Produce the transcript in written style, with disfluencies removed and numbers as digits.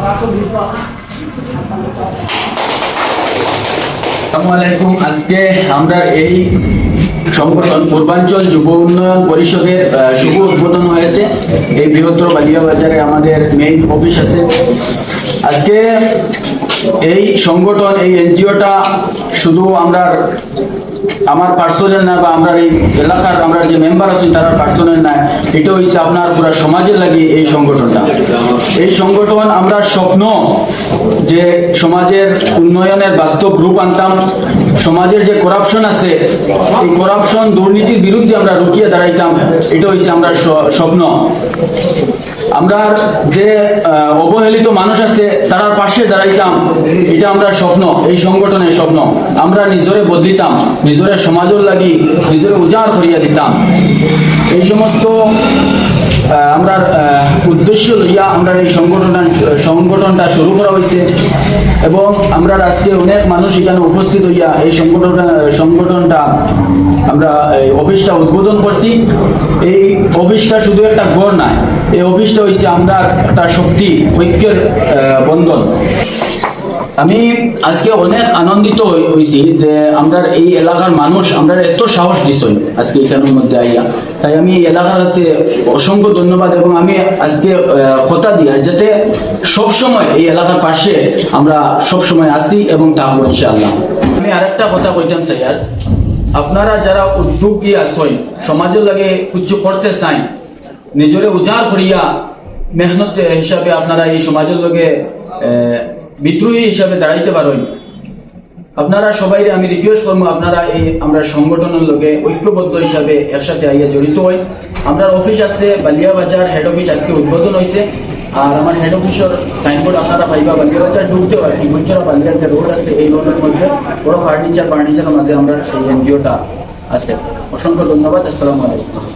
আসসালামু আলাইকুম। আজকে আমরা এই সংগঠন পূর্বাঞ্চল যুব উন্নয়ন পরিষদের শুভ উদ্বোধন হয়েছে। এই বৃহত্তর বালিয়া বাজারে আমাদের মেইন অফিস আছে। আজকে এই সংগঠন, এই এনজিওটা শুধু আমার পার্সোনাল না, বা আমরা এই এলাকার আমরা যে মেম্বার আছেন তারা পার্সোনাল না, এটা হচ্ছে আপনার পুরো সমাজের লাগে এই সংগঠনটা। এই সংগঠন আমরা স্বপ্ন যে সমাজের উন্নয়নের বাস্তব রূপ আনতাম, সমাজের যে করাপশন আছে এই করাপশন দুর্নীতির বিরুদ্ধে আমরা রুখিয়ে দাঁড়াইতাম, এটা হচ্ছে আমরা স্বপ্ন। আমরা যে অবহেলিত মানুষ আছে তার পাশে দাঁড়াইতাম, এটা আমরা স্বপ্ন, এই সংগঠনের স্বপ্ন। আমরা নিজরে বদলিতাম, নিজরে সমাজের লাগি নিজরে উজাড় করিয়া দিতাম। এই সমস্ত আমরা উদ্দেশ্য লইয়া আমরা এই সংগঠনটা শুরু করা হয়েছে, এবং আমরা আজকে অনেক মানুষ এখানে উপস্থিত হইয়া এই সংগঠনটা আমরা অফিসটা উদ্বোধন করছি। এই অফিসটা শুধু একটা ঘর নয়, এই অফিসটা হচ্ছে আমরা একটা শক্তি, ঐক্যের বন্ধন। আমি আজকে অনেক আনন্দিত হয়েছি যে আমরা এই এলাকার মানুষ আমরা এত সাহস দিচ্ছি আজকে এখানের মধ্যে আইয়া। তাই আমি এই এলাকার কাছে অসংখ্য ধন্যবাদ, এবং আমি আজকে কথা দিই যাতে সবসময় এই এলাকার পাশে আমরা সবসময় আসি এবং থাকবো ইনশাআল্লাহ। আমি আরেকটা কথা কইতাম চাই, আর আপনারা যারা উদ্যোগী আছেন, সমাজের লাগে কিছু করতে চান, নিজরে উজাড় করিয়া মেহনত হিসাবে আপনারা এই সমাজের লগে বিদ্রোহী হিসাবে দাঁড়াইতে পারেন, আপনারা সবাই আমি রিকোয়েস্ট করবো আপনারা এই আমরা সংগঠনের লগে ঐক্যবদ্ধ হিসাবে একসাথে আইয়া জড়িত হই। আমরা অফিস আছে বালিয়া বাজার হেড অফিস আজকে উদ্বোধন হয়েছে, আর আমার হেড অফিসের সাইনবোর্ড আপনারা পাইবা বালিয়া বাজার ঢুকতে হয়, টিমচরা বালিয়া যে রোড আছে এই রোডের মধ্যে বড় ফার্নিচারের মাঝে আমরা সেই এনজিওটা আছে। অসংখ্য ধন্যবাদ। আসসালামু আলাইকুম।